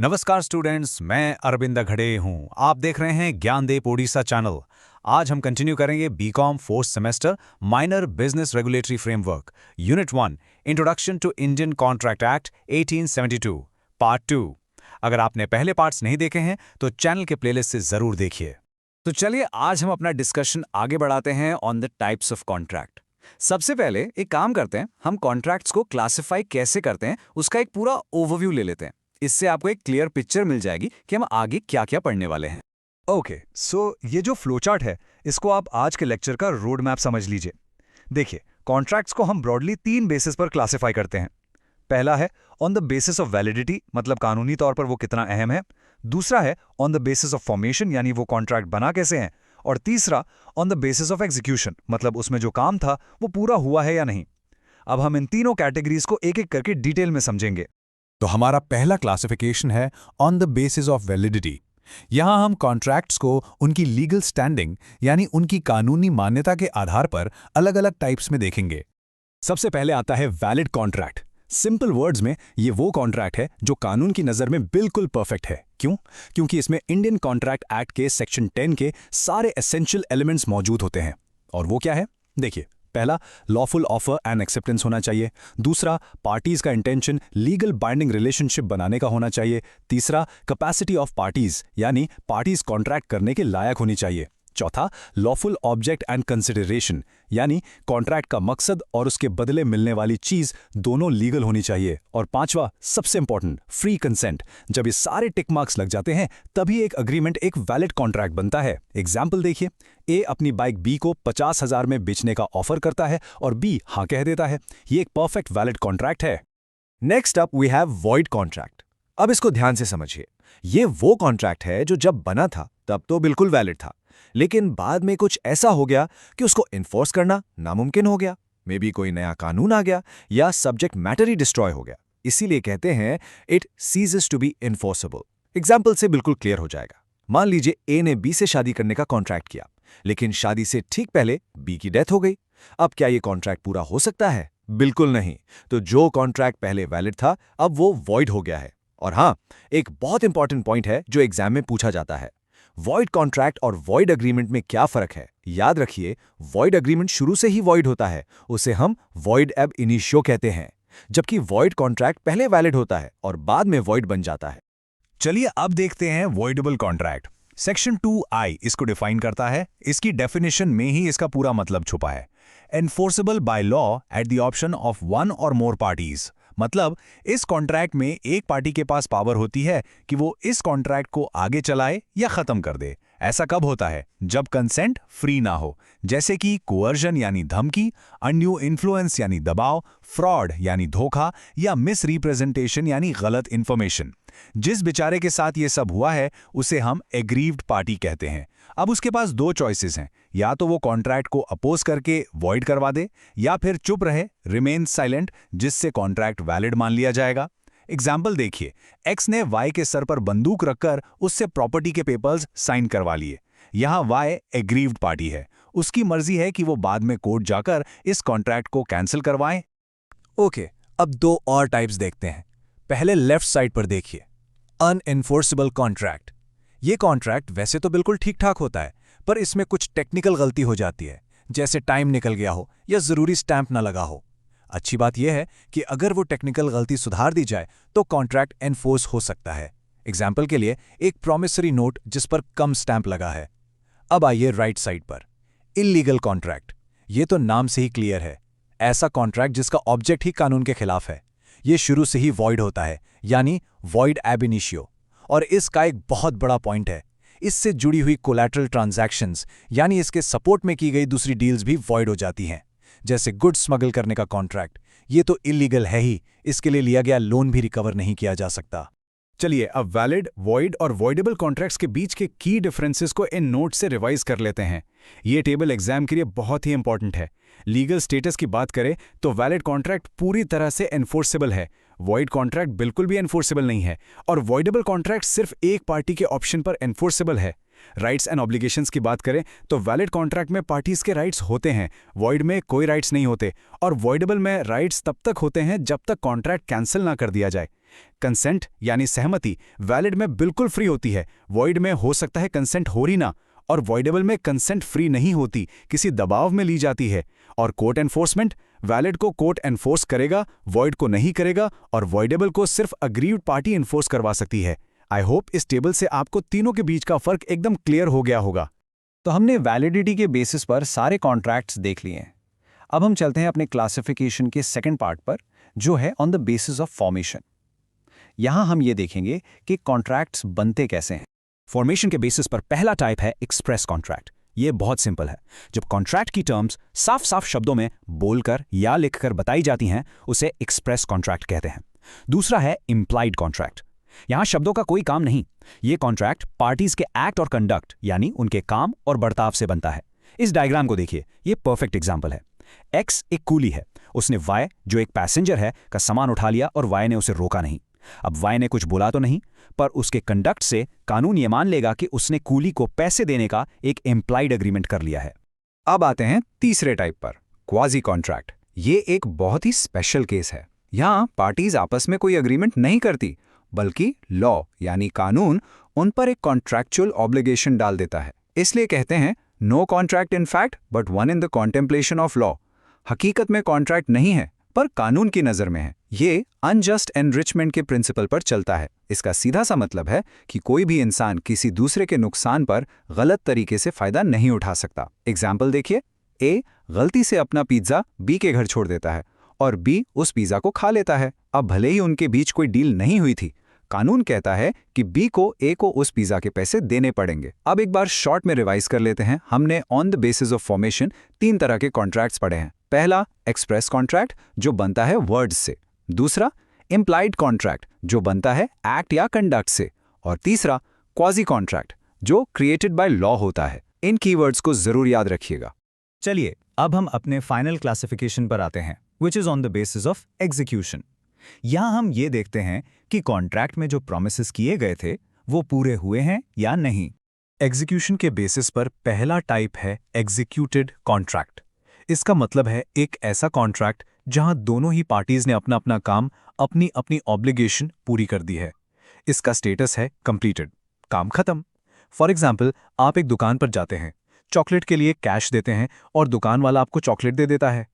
नमस्कार स्टूडेंट्स, मैं अरविंद घड़े हूं। आप देख रहे हैं ज्ञानदीप ओडिशा चैनल। आज हम कंटिन्यू करेंगे BCom fourth semester minor business regulatory framework unit 1 introduction to Indian contract act 1872 part 2। अगर आपने पहले पार्ट्स नहीं देखे हैं तो चैनल के प्लेलिस्ट से जरूर देखिए। तो चलिए आज हम अपना डिस्कशन आगे बढ़ाते हैं on the types of contract. सबसे पहले एक काम करते हैं, हम कॉन्ट्रैक्ट्स को क्लासिफाई कैसे करते हैं उसका एक पूरा ओवरव्यू ले लेते हैं। इससे आपको एक क्लियर पिक्चर मिल जाएगी कि हम आगे क्या क्या पढ़ने वाले हैं। ओके, सो ये जो फ्लो चार्ट है इसको आप आज के लेक्चर का रोड मैप समझ लीजिए। देखिए, कॉन्ट्रैक्ट्स को हम ब्रॉडली 3 बेसिस पर क्लासिफाई करते हैं। पहला है on the basis of validity, मतलब कानूनी तौर पर वो कितना अहम है। दूसरा है on the basis of formation, यानी वो कॉन्ट्रैक्ट बना कैसे हैं। और तीसरा on the basis of execution, मतलब उसमें जो काम था वो पूरा हुआ है या नहीं। अब हम इन तीनों कैटेगरीज को एक एक करके डिटेल में समझेंगे। तो हमारा पहला क्लासिफिकेशन है on the basis of validity. यहां हम कॉन्ट्रैक्ट्स को उनकी लीगल स्टैंडिंग यानी उनकी कानूनी मान्यता के आधार पर अलग अलग टाइप्स में देखेंगे। सबसे पहले आता है वैलिड कॉन्ट्रैक्ट। सिंपल वर्ड्स में ये वो कॉन्ट्रैक्ट है जो कानून की नज़र में बिल्कुल परफेक्ट है। क्यों? क्योंकि इसमें इंडियन कॉन्ट्रैक्ट एक्ट के सेक्शन 10 के सारे एसेंशियल एलिमेंट्स मौजूद होते हैं। और वो क्या है? देखिए, पहला, लॉफुल ऑफर एंड एक्सेप्टेंस होना चाहिए। दूसरा, पार्टीज का इंटेंशन लीगल बाइंडिंग रिलेशनशिप बनाने का होना चाहिए। तीसरा, कैपेसिटी ऑफ पार्टीज यानी पार्टीज कॉन्ट्रैक्ट करने के लायक होनी चाहिए। चौथा, लॉफुल ऑब्जेक्ट एंड कंसिडरेशन यानी कॉन्ट्रैक्ट का मकसद और उसके बदले मिलने वाली चीज दोनों लीगल होनी चाहिए। और पांचवा, सबसे इंपॉर्टेंट, फ्री कंसेंट। जब ये सारे टिक मार्क्स लग जाते हैं तभी एक अग्रीमेंट एक वैलिड कॉन्ट्रैक्ट बनता है। एग्जाम्पल देखिए, ए अपनी बाइक बी को 50,000 में बेचने का ऑफर करता है और बी हाँ कह देता है। ये एक परफेक्ट वैलिड कॉन्ट्रैक्ट है। Next up we have void contract. अब इसको ध्यान से समझिए। ये वो कॉन्ट्रैक्ट है जो जब बना था तब तो बिल्कुल वैलिड था, लेकिन बाद में कुछ ऐसा हो गया कि उसको इन्फोर्स करना नामुमकिन हो गया। मे बी कोई नया कानून आ गया या सब्जेक्ट मैटर ही डिस्ट्रॉय हो गया। इसीलिए कहते हैं it ceases to be enforceable. Example से बिल्कुल क्लियर हो जाएगा। मान लीजिए ए ने बी से शादी करने का कॉन्ट्रैक्ट किया, लेकिन शादी से ठीक पहले बी की डेथ हो गई। अब क्या ये कॉन्ट्रैक्ट पूरा हो सकता है? बिल्कुल नहीं। तो जो कॉन्ट्रैक्ट पहले वैलिड था अब वो वॉइड हो गया है। और हाँ, एक बहुत इंपॉर्टेंट पॉइंट है जो एग्जाम में पूछा जाता है। वॉइड कॉन्ट्रैक्ट और वॉइड अग्रीमेंट में क्या फर्क है? याद रखिए, वॉइड अग्रीमेंट शुरू से ही वॉइड होता है, उसे हम वॉइड एब इनिशियो कहते हैं, जबकि वॉइड कॉन्ट्रैक्ट पहले वैलिड होता है और बाद में वॉइड बन जाता है। चलिए अब देखते हैं वॉइडेबल कॉन्ट्रैक्ट। सेक्शन 2I इसको डिफाइन करता है। इसकी डेफिनेशन में ही इसका पूरा मतलब छुपा है। Enforceable by law at the option of one और मोर पार्टीज। मतलब इस कॉन्ट्रैक्ट में एक पार्टी के पास पावर होती है कि वो इस कॉन्ट्रैक्ट को आगे चलाए या खत्म कर दे। ऐसा कब होता है? जब कंसेंट फ्री ना हो, जैसे कि कोअर्जन यानी धमकी, अनड्यू इन्फ्लुएंस यानी दबाव, फ्रॉड यानी धोखा या मिस रिप्रेजेंटेशन यानी गलत इंफॉर्मेशन। जिस बेचारे के साथ ये सब हुआ है उसे हम एग्रीव्ड पार्टी कहते हैं। अब उसके पास दो चॉइसेस हैं, या तो वो कॉन्ट्रैक्ट को अपोज करके वॉइड करवा दे या फिर चुप रहे, रिमेन साइलेंट, जिससे कॉन्ट्रैक्ट वैलिड मान लिया जाएगा। एग्जाम्पल देखिए, एक्स ने वाई के सर पर बंदूक रखकर उससे प्रॉपर्टी के पेपर्स साइन करवा लिए। यहां वाई एग्रीव्ड पार्टी है, उसकी मर्जी है कि वो बाद में कोर्ट जाकर इस कॉन्ट्रैक्ट को कैंसिल करवाएं। ओके, अब दो और टाइप्स देखते हैं। पहले लेफ्ट साइड पर देखिए, अनएनफोर्सेबल कॉन्ट्रैक्ट। ये कॉन्ट्रैक्ट वैसे तो बिल्कुल ठीक ठाक होता है, पर इसमें कुछ टेक्निकल गलती हो जाती है, जैसे टाइम निकल गया हो या जरूरी स्टैंप ना लगा हो। अच्छी बात यह है कि अगर वो टेक्निकल गलती सुधार दी जाए तो कॉन्ट्रैक्ट एनफोर्स हो सकता है। एग्जाम्पल के लिए, एक प्रॉमिसरी नोट जिस पर कम स्टैंप लगा है। अब आइए राइट साइड पर, इल्लीगल कॉन्ट्रैक्ट। ये तो नाम से ही क्लियर है, ऐसा कॉन्ट्रैक्ट जिसका ऑब्जेक्ट ही कानून के खिलाफ है। ये शुरू से ही वॉइड होता है, यानी वॉइड एब इनिशियो। और इसका एक बहुत बड़ा पॉइंट है, इससे जुड़ी हुई कोलैटरल ट्रांजैक्शंस यानी इसके सपोर्ट में की गई दूसरी डील्स भी वॉइड हो जाती हैं। जैसे गुड्स स्मगल करने का कॉन्ट्रैक्ट, ये तो इलीगल है ही, इसके लिए लिया गया लोन भी रिकवर नहीं किया जा सकता। चलिए अब वैलिड, वॉइड और वॉइडेबल कॉन्ट्रैक्ट्स के बीच के की डिफरेंसेस को इन नोट से रिवाइज कर लेते हैं। ये टेबल एग्जाम के लिए बहुत ही इंपॉर्टेंट है। लीगल स्टेटस की बात करें तो वैलिड कॉन्ट्रैक्ट पूरी तरह से एनफोर्सेबल है, वॉइड कॉन्ट्रैक्ट बिल्कुल भी एनफोर्सेबल नहीं है, और वॉइडेबल कॉन्ट्रैक्ट सिर्फ एक पार्टी के ऑप्शन पर एनफोर्सेबल है। राइट्स एंड ऑब्लिगेशंस की बात करें तो वैलिड कॉन्ट्रैक्ट में पार्टीज के राइट्स होते हैं, वॉइड में कोई राइट्स नहीं होते, और वॉइडेबल में राइट्स तब तक होते हैं जब तक कॉन्ट्रैक्ट कैंसिल ना कर दिया जाए। कंसेंट यानी सहमति वैलिड में बिल्कुल फ्री होती है, वॉइड में हो सकता है कंसेंट हो ही ना, और वॉइडेबल में कंसेंट फ्री नहीं होती, किसी दबाव में ली जाती है। और कोर्ट एनफोर्समेंट, वैलिड को कोर्ट एनफोर्स करेगा, वॉइड को नहीं करेगा, और वॉइडेबल को सिर्फ अग्रीव्ड पार्टी एनफोर्स करवा सकती है। आई होप इस टेबल से आपको तीनों के बीच का फर्क एकदम क्लियर हो गया होगा। तो हमने वैलिडिटी के बेसिस पर सारे कॉन्ट्रैक्ट्स देख लिए हैं। अब हम चलते हैं अपने क्लासिफिकेशन के सेकंड पार्ट पर, जो है on the basis of formation. यहां हम ये देखेंगे कि कॉन्ट्रैक्ट्स बनते कैसे हैं। फॉर्मेशन के बेसिस पर पहला टाइप है एक्सप्रेस कॉन्ट्रैक्ट। ये बहुत सिंपल है। जब कॉन्ट्रैक्ट की टर्म्स साफ साफ शब्दों में बोलकर या लिखकर बताई जाती हैं, उसे एक्सप्रेस कॉन्ट्रैक्ट कहते हैं। दूसरा है इम्प्लाइड कॉन्ट्रैक्ट। यहां शब्दों का कोई काम नहीं, ये कॉन्ट्रैक्ट पार्टीज के एक्ट और कंडक्ट यानी उनके काम और बर्ताव से बनता है। इस डायग्राम को देखिए, ये परफेक्ट एग्जाम्पल है। एक्स एक कूली है, उसने वाई जो एक पैसेंजर है का सामान उठा लिया और वाई ने उसे रोका नहीं। अब वाई ने कुछ बोला तो नहीं, पर उसके कंडक्ट से कानून ये मान लेगा कि उसने कूली को पैसे देने का एक इम्प्लाइड एग्रीमेंट कर लिया है। अब आते हैं तीसरे टाइप पर, क्वाजी कॉन्ट्रैक्ट। ये एक बहुत ही स्पेशल केस है। यहां पार्टीज आपस में कोई एग्रीमेंट नहीं करती, बल्कि लॉ यानी कानून उन पर एक कॉन्ट्रैक्चुअल ऑब्लिगेशन डाल देता है। इसलिए कहते हैं no contract in fact but one in the contemplation of law. हकीकत में कॉन्ट्रैक्ट नहीं है, पर कानून की नजर में है। ये अनजस्ट एनरिचमेंट के प्रिंसिपल पर चलता है। इसका सीधा सा मतलब है कि कोई भी इंसान किसी दूसरे के नुकसान पर गलत तरीके से फायदा नहीं उठा सकता। एग्जाम्पल देखिए, ए गलती से अपना पिज्जा बी के घर छोड़ देता है और बी उस पिज्जा को खा लेता है। अब भले ही उनके बीच कोई डील नहीं हुई थी, कानून कहता है कि बी को ए को उस पिज्जा के पैसे देने पड़ेंगे। अब एक बार शॉर्ट में रिवाइज कर लेते हैं। हमने on the basis of formation 3 तरह के कॉन्ट्रैक्ट्स पढ़े हैं। पहला एक्सप्रेस कॉन्ट्रैक्ट जो बनता है वर्ड्स से, दूसरा इम्प्लाइड कॉन्ट्रैक्ट जो बनता है एक्ट या कंडक्ट से, और तीसरा क्वाजी कॉन्ट्रैक्ट जो क्रिएटेड बाय लॉ होता है। इन कीवर्ड्स को जरूर याद रखिएगा। चलिए अब हम अपने फाइनल क्लासिफिकेशन पर आते हैं, which is on the basis of execution. यहां हम ये देखते हैं कि कॉन्ट्रैक्ट में जो प्रोमिसेस किए गए थे वो पूरे हुए हैं या नहीं। एग्जीक्यूशन के बेसिस पर पहला टाइप है एग्जीक्यूटेड कॉन्ट्रैक्ट। इसका मतलब है एक ऐसा कॉन्ट्रैक्ट जहां दोनों ही पार्टीज ने अपना अपना काम, अपनी अपनी ऑब्लिगेशन पूरी कर दी है। इसका स्टेटस है कंप्लीटेड, काम खत्म। फॉर एग्जाम्पल, आप एक दुकान पर जाते हैं, चॉकलेट के लिए कैश देते हैं और दुकान वाला आपको चॉकलेट दे देता है।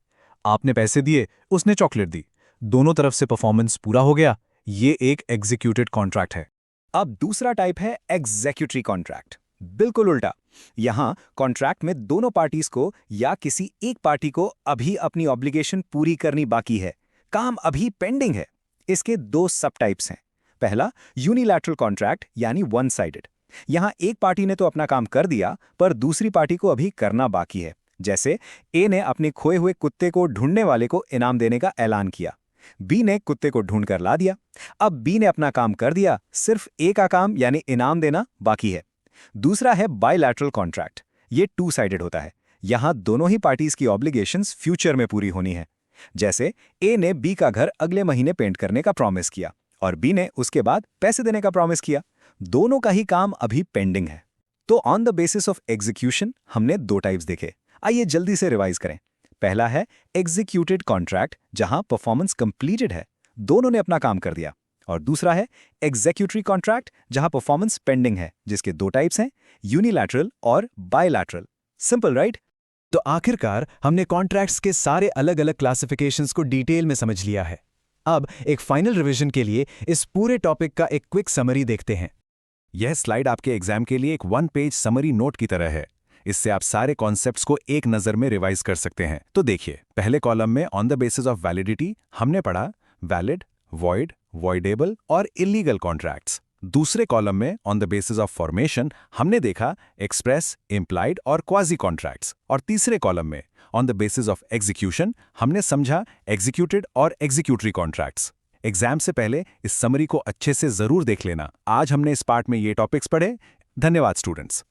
आपने पैसे दिए, उसने चॉकलेट दी, दोनों तरफ से परफॉर्मेंस पूरा हो गया। ये एक एग्जीक्यूटेड कॉन्ट्रैक्ट है। अब दूसरा टाइप है एग्जीक्यूटरी कॉन्ट्रैक्ट। बिल्कुल उल्टा। यहां कॉन्ट्रैक्ट में दोनों पार्टीज को या किसी एक पार्टी को अभी अपनी ऑब्लिगेशन पूरी करनी बाकी है, काम अभी पेंडिंग है। इसके 2 सब टाइप्स हैं। पहला यूनिलैटरल कॉन्ट्रैक्ट यानी वन साइडेड। यहां एक पार्टी ने तो अपना काम कर दिया, पर दूसरी पार्टी को अभी करना बाकी है। जैसे ए ने अपने खोए हुए कुत्ते को ढूंढने वाले को इनाम देने का ऐलान किया, बी ने कुत्ते को ढूंढ कर ला दिया। अब बी ने अपना काम कर दिया, सिर्फ ए का काम यानी इनाम देना बाकी है। दूसरा है बायलैटरल कॉन्ट्रैक्ट। ये 2 साइडेड होता है। यहां दोनों ही पार्टीज की ऑब्लिगेशंस फ्यूचर में पूरी होनी है। जैसे ए ने बी का घर अगले महीने पेंट करने का प्रॉमिस किया और बी ने उसके बाद पैसे देने का प्रॉमिस किया। दोनों का ही काम अभी पेंडिंग है। तो on the basis of execution हमने 2 टाइप्स देखे। आइए जल्दी से रिवाइज करें। पहला है एग्जीक्यूटेड कॉन्ट्रैक्ट जहां परफॉर्मेंस कंप्लीटेड है, दोनों ने अपना काम कर दिया। और दूसरा है एग्जीक्यूटरी कॉन्ट्रैक्ट जहां परफॉर्मेंस पेंडिंग है, जिसके 2 टाइप्स हैं, यूनिलैटरल और बायलैटरल। Simple right? तो आखिरकार हमने कॉन्ट्रैक्ट्स के सारे अलग अलग क्लासिफिकेशंस को डिटेल में समझ लिया है। अब एक फाइनल रिवीजन के लिए इस पूरे टॉपिक का एक क्विक समरी देखते हैं। यह स्लाइड आपके एग्जाम के लिए एक 1 पेज समरी नोट की तरह है। इससे आप सारे कॉन्सेप्ट्स को एक नज़र में रिवाइज कर सकते हैं। तो देखिए, पहले कॉलम में on the basis of validity हमने पढ़ा वैलिड, वॉइड, वॉइडेबल और इलीगल कॉन्ट्रैक्ट्स। दूसरे कॉलम में on the basis of formation हमने देखा एक्सप्रेस, इम्प्लाइड और क्वाजी कॉन्ट्रैक्ट्स। और तीसरे कॉलम में on the basis of execution हमने समझा एग्जीक्यूटेड और एग्जीक्यूटरी कॉन्ट्रैक्ट्स। एग्जाम से पहले इस समरी को अच्छे से जरूर देख लेना। आज हमने इस पार्ट में ये टॉपिक्स पढ़े। धन्यवाद स्टूडेंट्स।